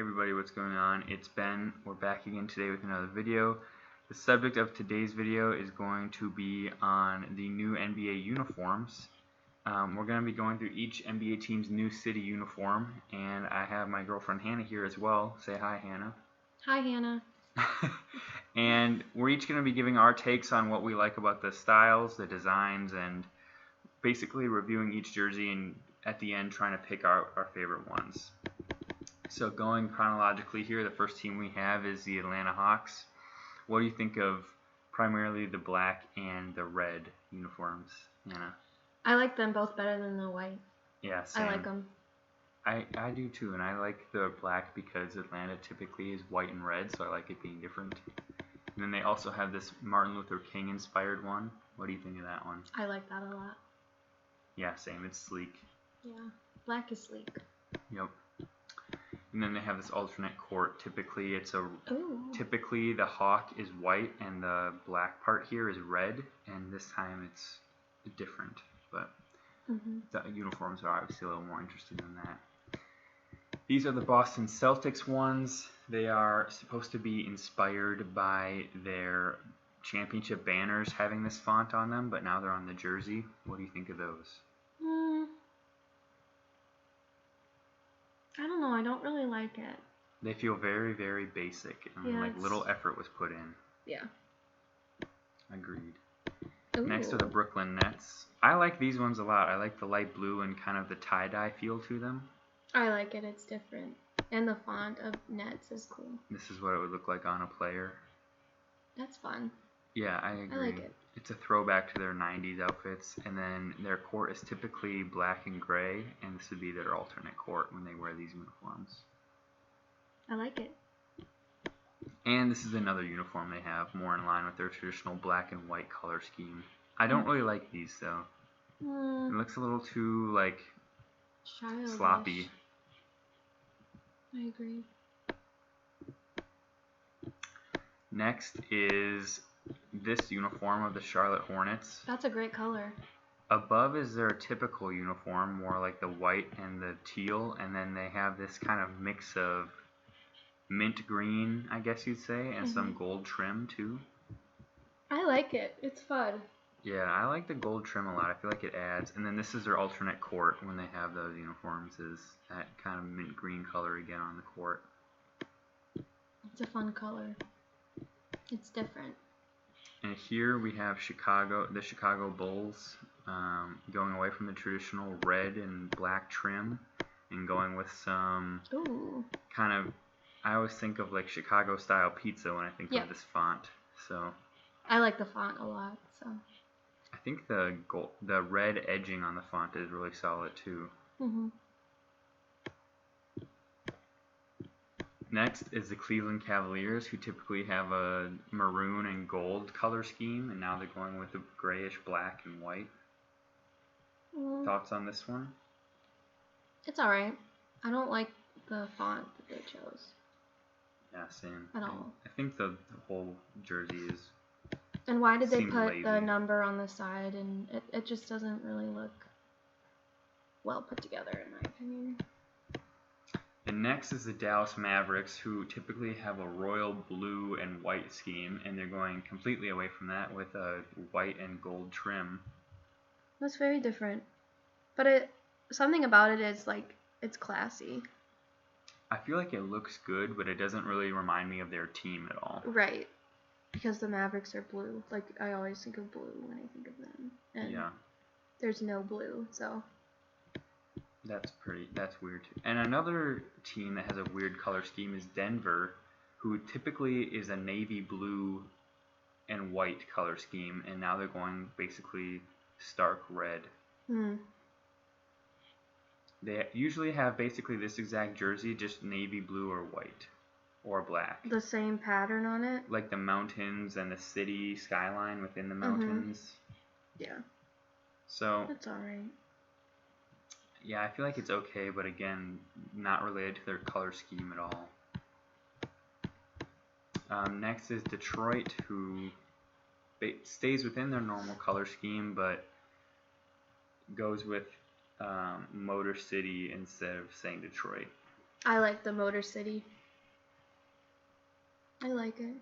Everybody, what's going on? It's Ben. We're back again today with another video. The subject of today's video is going to be on the new NBA uniforms. We're going to be going through each NBA team's new city uniform, and I have my girlfriend Hannah here as well. Say hi, Hannah. Hi, Hannah. And we're each going to be giving our takes on what we like about the styles, the designs, and basically reviewing each jersey and at the end trying to pick our favorite ones. So going chronologically here, the first team we have is the Atlanta Hawks. What do you think of primarily the black and the red uniforms, Hannah? I like them both better than the white. Yeah, same. I like them. I do too, and I like the black because Atlanta typically is white and red, so I like it being different. And then they also have this Martin Luther King inspired one. What do you think of that one? I like that a lot. Yeah, same. It's sleek. Yeah, black is sleek. Yep. And then they have this alternate court. Typically, Ooh. Typically the hawk is white and the black part here is red, and this time it's different. But the uniforms are obviously a little more interesting than that. These are the Boston Celtics ones. They are supposed to be inspired by their championship banners having this font on them, but now they're on the jersey. What do you think of those? I don't know. I don't really like it. They feel very, very basic, and little effort was put in. Yeah. Agreed. Ooh. Next are the Brooklyn Nets. I like these ones a lot. I like the light blue and kind of the tie-dye feel to them. I like it. It's different. And the font of Nets is cool. This is what it would look like on a player. That's fun. Yeah, I agree. I like it. It's a throwback to their 90s outfits, and then their court is typically black and gray, and this would be their alternate court when they wear these uniforms. I like it. And this is another uniform they have, more in line with their traditional black and white color scheme. I don't really like these, though. It looks a little too, childish. Sloppy. I agree. Next is this uniform of the Charlotte Hornets. That's a great color. Above is their typical uniform, more like the white and the teal, and then they have this kind of mix of mint green, I guess you'd say, and some gold trim too. I like it. It's fun. Yeah, I like the gold trim a lot. I feel like it adds. And then this is their alternate court when they have those uniforms, is that kind of mint green color again on the court. It's a fun color. It's different. And here we have the Chicago Bulls, going away from the traditional red and black trim and going with some kind of, I always think of like Chicago style pizza when I think of this font. So I like the font a lot. So I think the red edging on the font is really solid too. Next is the Cleveland Cavaliers, who typically have a maroon and gold color scheme, and now they're going with a grayish black and white. Thoughts on this one? It's alright. I don't like the font that they chose. Yeah, same. At all. I think the whole jersey is. And why did they put lazy. the number on the side? And it just doesn't really look well put together, in my opinion. And next is the Dallas Mavericks, who typically have a royal blue and white scheme, and they're going completely away from that with a white and gold trim. That's very different. But something about it is it's classy. I feel like it looks good, but it doesn't really remind me of their team at all. Right. Because the Mavericks are blue. I always think of blue when I think of them. And there's no blue, so. That's weird too. And another team that has a weird color scheme is Denver, who typically is a navy blue and white color scheme, and now they're going basically stark red. They usually have basically this exact jersey, just navy blue or white or black. The same pattern on it? Like the mountains and the city skyline within the mountains. Yeah. So that's alright. Yeah, I feel like it's okay, but again, not related to their color scheme at all. Next is Detroit, who stays within their normal color scheme, but goes with Motor City instead of saying Detroit. I like the Motor City. I like it.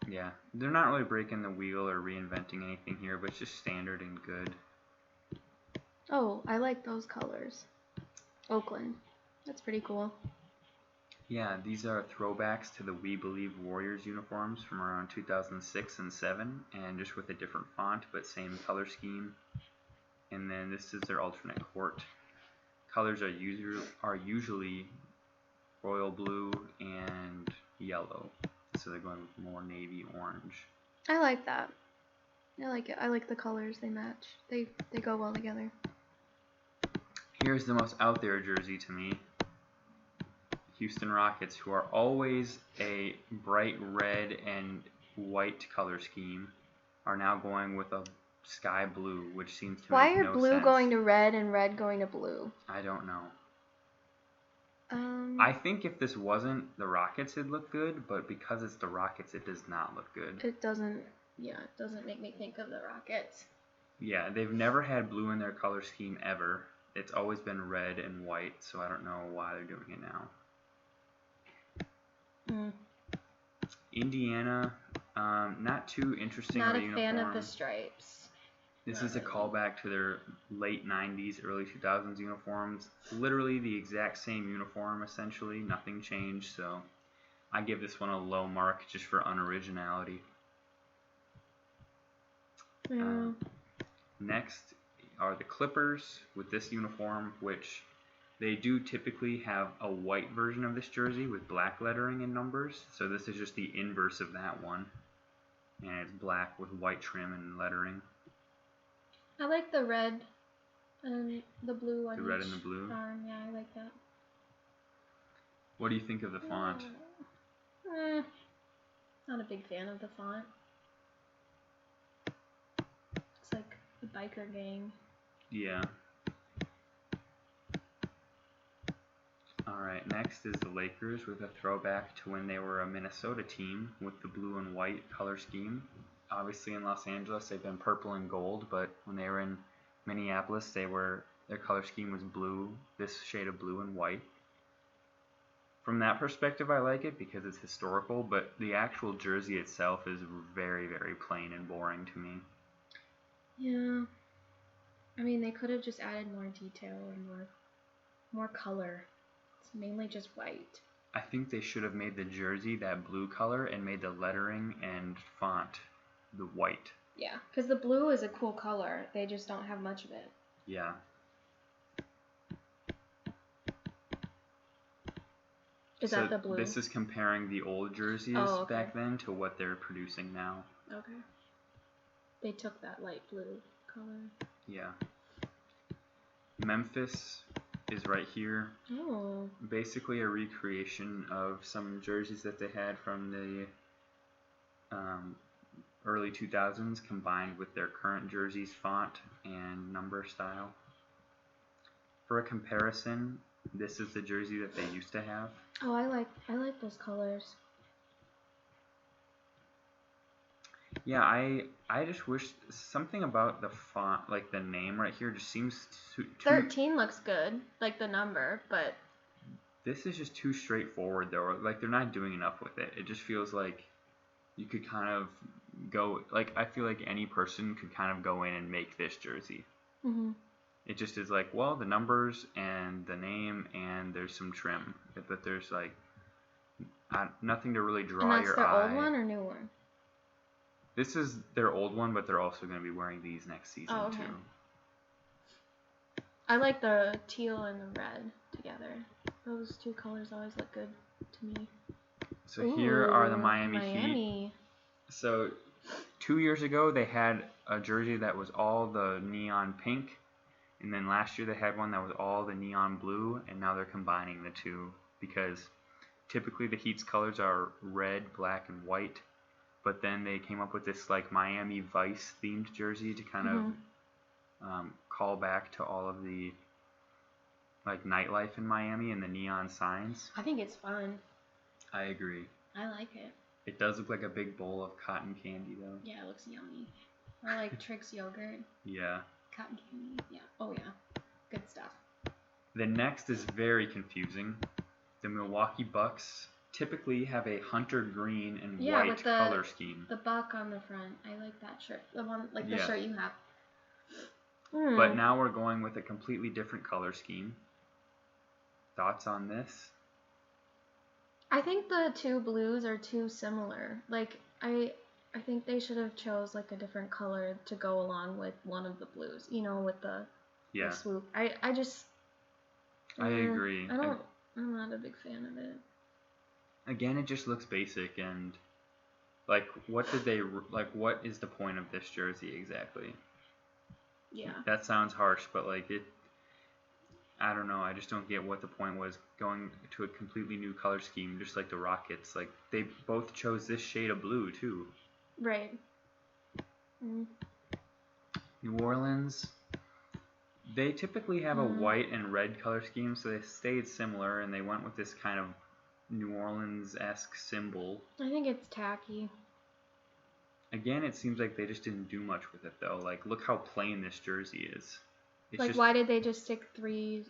Yeah, they're not really breaking the wheel or reinventing anything here, but it's just standard and good. Oh, I like those colors. Oakland. That's pretty cool. Yeah, these are throwbacks to the We Believe Warriors uniforms from around 2006 and 7, and just with a different font, but same color scheme. And then this is their alternate court. Colors are usually royal blue and yellow, so they're going with more navy orange. I like that. I like it. I like the colors. They match. They go well together. Here's the most out there jersey to me. Houston Rockets, who are always a bright red and white color scheme, are now going with a sky blue, which seems to make no sense. Why are blue going to red and red going to blue? I don't know. I think if this wasn't the Rockets, it'd look good, but because it's the Rockets, it does not look good. It doesn't make me think of the Rockets. Yeah, they've never had blue in their color scheme ever. It's always been red and white, so I don't know why they're doing it now. Indiana, not too interesting. Not a uniform. fan of the stripes. This is a callback to their late 90s, early 2000s uniforms. Literally the exact same uniform, essentially. Nothing changed, so I give this one a low mark just for unoriginality. Next are the Clippers with this uniform, which they do typically have a white version of this jersey with black lettering and numbers. So this is just the inverse of that one. And it's black with white trim and lettering. I like the red and the blue on the red and the blue arm. Yeah, I like that. What do you think of the font? Not a big fan of the font. It's like a biker gang. Yeah. Alright, next is the Lakers with a throwback to when they were a Minnesota team with the blue and white color scheme. Obviously in Los Angeles they've been purple and gold, but when they were in Minneapolis their color scheme was blue, this shade of blue and white. From that perspective I like it because it's historical, but the actual jersey itself is very, very plain and boring to me. Yeah. I mean, they could have just added more detail or more color. It's mainly just white. I think they should have made the jersey that blue color and made the lettering and font the white. Yeah, because the blue is a cool color. They just don't have much of it. Yeah. Is that the blue? This is comparing the old jerseys back then to what they're producing now. Okay. They took that light blue color. Yeah. Memphis is right here. Oh. Basically a recreation of some jerseys that they had from the early 2000s combined with their current jerseys font and number style. For a comparison, this is the jersey that they used to have. Oh, I like those colors. Yeah, I just wish something about the font, like the name right here, just seems too 13 looks good, like the number, but this is just too straightforward though. Like they're not doing enough with it. It just feels like you could kind of go, like I feel like any person could kind of go in and make this jersey. Mhm. It just is like, well, the numbers and the name and there's some trim, but there's like nothing to really draw your eye. And that's their old one or new one? This is their old one, but they're also going to be wearing these next season too. I like the teal and the red together. Those two colors always look good to me. So here are the Miami Heat. So 2 years ago they had a jersey that was all the neon pink, and then last year they had one that was all the neon blue, and now they're combining the two because typically the Heat's colors are red, black, and white. But then they came up with this like Miami Vice themed jersey to kind of call back to all of the like nightlife in Miami and the neon signs. I think it's fun. I agree. I like it. It does look like a big bowl of cotton candy though. Yeah, it looks yummy. Or like Trix yogurt. Yeah. Cotton candy. Yeah. Oh yeah. Good stuff. The next is very confusing. The Milwaukee Bucks typically have a hunter green and white color scheme. The buck on the front. I like that shirt. The one, like the shirt you have. But now we're going with a completely different color scheme. Thoughts on this? I think the two blues are too similar. Like, I think they should have chose like a different color to go along with one of the blues. You know, with the swoop. I agree. I'm not a big fan of it. Again, it just looks basic, and like, what is the point of this jersey exactly? Yeah. That sounds harsh, but like I don't know. I just don't get what the point was going to a completely new color scheme, just like the Rockets. Like, they both chose this shade of blue too. Right. Mm. New Orleans, they typically have a white and red color scheme, so they stayed similar, and they went with this kind of New Orleans-esque symbol. I think it's tacky. Again, it seems like they just didn't do much with it, though. Like, look how plain this jersey is. It's like, why did they just stick 3,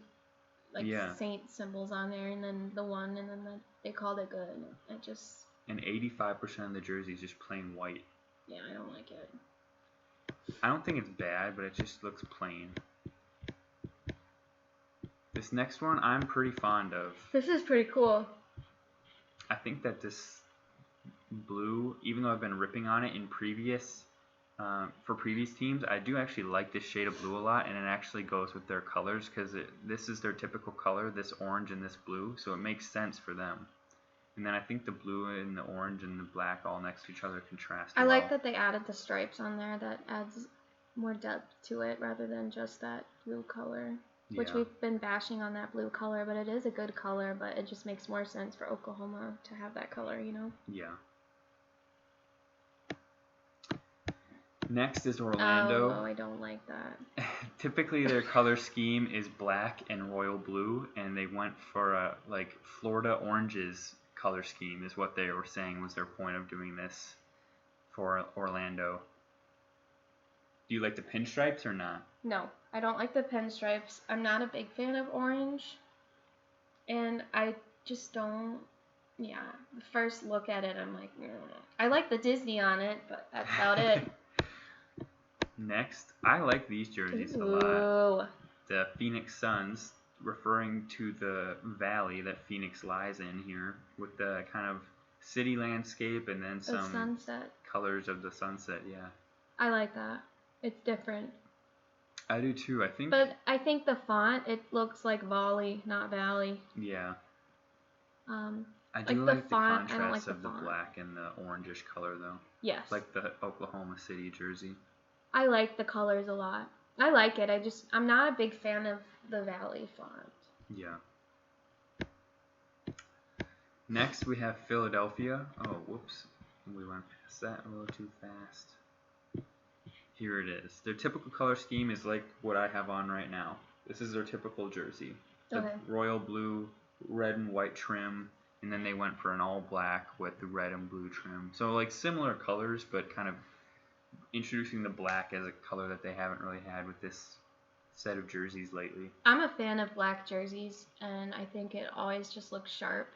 saint symbols on there, and then the one, and then they called it good? It just... And 85% of the jersey is just plain white. Yeah, I don't like it. I don't think it's bad, but it just looks plain. This next one I'm pretty fond of. This is pretty cool. I think that this blue, even though I've been ripping on it in previous teams, I do actually like this shade of blue a lot, and it actually goes with their colors because this is their typical color, this orange and this blue, so it makes sense for them. And then I think the blue and the orange and the black all next to each other contrast well. I like that they added the stripes on there. That adds more depth to it rather than just that blue color, which we've been bashing on that blue color, but it is a good color, but it just makes more sense for Oklahoma to have that color, you know? Yeah. Next is Orlando. Oh, I don't like that. Typically, their color scheme is black and royal blue, and they went for a Florida oranges color scheme is what they were saying was their point of doing this for Orlando. Do you like the pinstripes or not? No, I don't like the pinstripes. I'm not a big fan of orange, and I just don't. Yeah, the first look at it, I'm like, I like the Disney on it, but that's about it. Next, I like these jerseys a lot. The Phoenix Suns, referring to the valley that Phoenix lies in here, with the kind of city landscape and then some sunset colors of the sunset. Yeah, I like that. It's different. I do too. But I think the font, it looks like volley, not valley. Yeah. I do like the contrast of the black and the orangish color, though. Yes. Like the Oklahoma City jersey. I like the colors a lot. I like it. I'm not a big fan of the valley font. Yeah. Next, we have Philadelphia. Oh, whoops. We went past that a little too fast. Here it is. Their typical color scheme is like what I have on right now. This is their typical jersey. The royal blue, red and white trim, and then they went for an all black with the red and blue trim. So like similar colors, but kind of introducing the black as a color that they haven't really had with this set of jerseys lately. I'm a fan of black jerseys, and I think it always just looks sharp.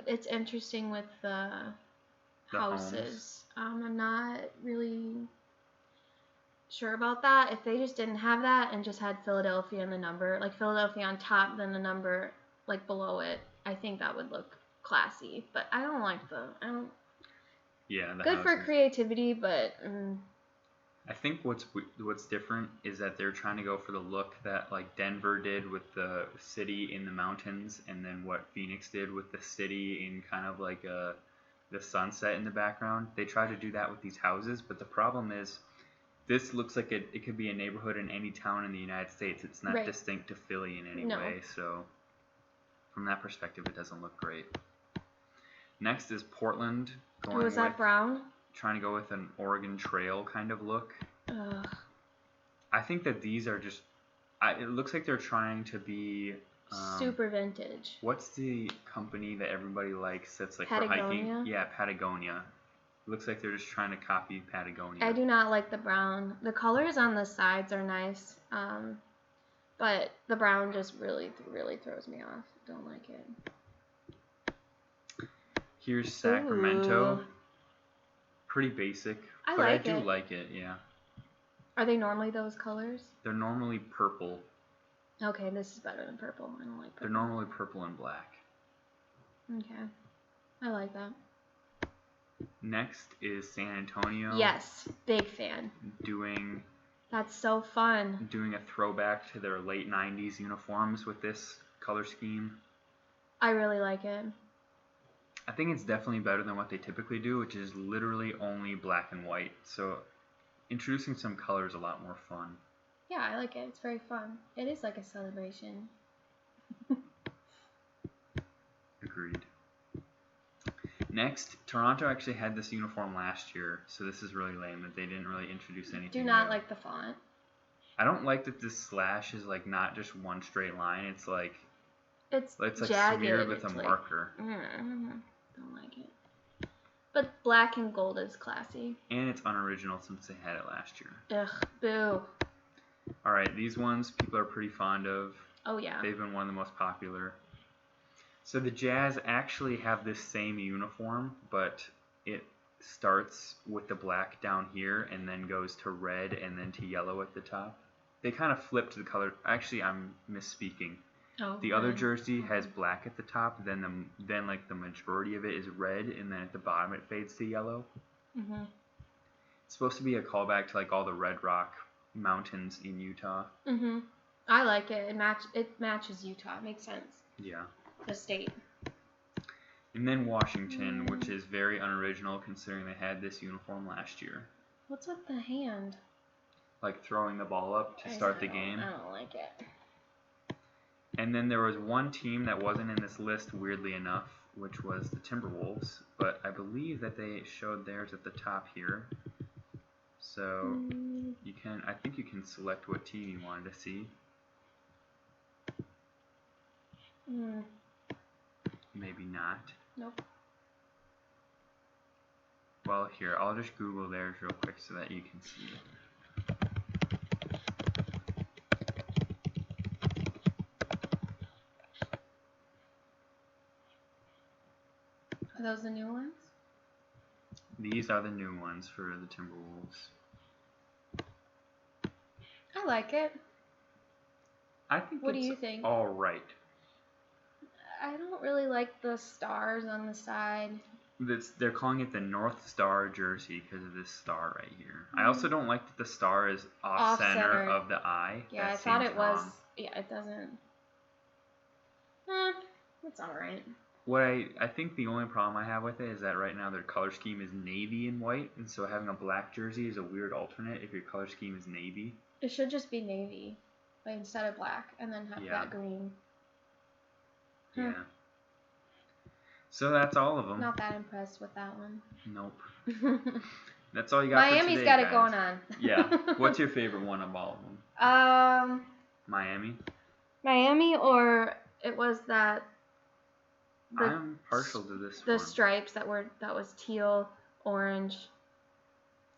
It's interesting with the houses. I'm not really sure about that. If they just didn't have that and just had Philadelphia and the number, like Philadelphia on top, then the number like below it, I think that would look classy. But I don't like Yeah, good houses. For creativity, but I think what's different is that they're trying to go for the look that like Denver did with the city in the mountains, and then what Phoenix did with the city in kind of like the sunset in the background. They try to do that with these houses, but the problem is this looks like it could be a neighborhood in any town in the United States. It's not distinct to Philly in any way, so from that perspective, it doesn't look great. Next is Portland. Was that brown? Trying to go with an Oregon Trail kind of look. Ugh. I think that these are just... it looks like they're trying to be... super vintage. What's the company that everybody likes that's like Patagonia? for hiking? Yeah, Patagonia. It looks like they're just trying to copy Patagonia. I do not like the brown. The colors on the sides are nice, but the brown just really, really throws me off. don't like it. Here's Sacramento. Ooh. Pretty basic, I but like I do it. like it, yeah. Are they normally those colors? They're normally purple. Okay, this is better than purple. I don't like purple. They're normally purple and black. Okay. I like that. Next is San Antonio. Yes, big fan. That's so fun. Doing a throwback to their late 90s uniforms with this color scheme. I really like it. I think it's definitely better than what they typically do, which is literally only black and white. So introducing some color is a lot more fun. Yeah, I like it. It's very fun. It is like a celebration. Agreed. Next, Toronto actually had this uniform last year, so this is really lame that they didn't really introduce anything. Do not new. like the font. I don't like that this slash is like not just one straight line. It's like like jagged. smeared with a marker. Don't like it. But black and gold is classy. And it's unoriginal since they had it last year. Ugh, boo. Alright, these ones people are pretty fond of. Oh, yeah. They've been one of the most popular. So the Jazz actually have this same uniform, but it starts with the black down here and then goes to red and then to yellow at the top. They kind of flipped the color. Actually, I'm misspeaking. Oh, the other jersey has black at the top, then like the majority of it is red, and then at the bottom it fades to yellow. Mhm. It's supposed to be a callback to like all the Red Rock mountains in Utah. Mhm. I like it. It matches Utah. It makes sense. Yeah. The state. And then Washington, which is very unoriginal considering they had this uniform last year. What's with the hand? Like throwing the ball up to start the game. I don't like it. And then there was one team that wasn't in this list, weirdly enough, which was the Timberwolves. But I believe that they showed theirs at the top here. So I think you can select what team you wanted to see. Maybe not. Nope. Well, here, I'll just Google theirs real quick so that you can see it. Are those the new ones? These are the new ones for the Timberwolves. I like it. I think what do you think? All right. I don't really like the stars on the side. They're calling it the North Star jersey because of this star right here. I also don't like that the star is off center of the eye. Yeah, that I thought it was. Wrong. Yeah, it doesn't. It's alright. What I think the only problem I have with it is that right now their color scheme is navy and white, and so having a black jersey is a weird alternate if your color scheme is navy. It should just be navy, like instead of black, and then have that green. Yeah. So that's all of them. Not that impressed with that one. Nope. That's all you got for today, Miami's got guys. it going on. Yeah. What's your favorite one of all of them? Miami, or it was that. I'm partial to this the one. The stripes that was teal, orange.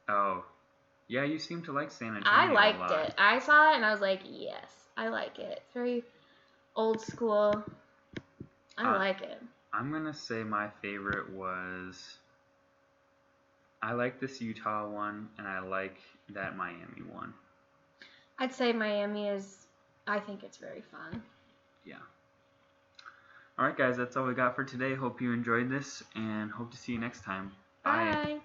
Oh. Yeah, you seem to like San Antonio I liked a lot. it. I saw it and I was like, yes, I like it. It's very old school. I like it. I'm going to say my favorite was... I like this Utah one, and I like that Miami one. I'd say Miami is... I think it's very fun. Yeah. Alright guys, that's all we got for today. Hope you enjoyed this, and hope to see you next time. Bye. Bye.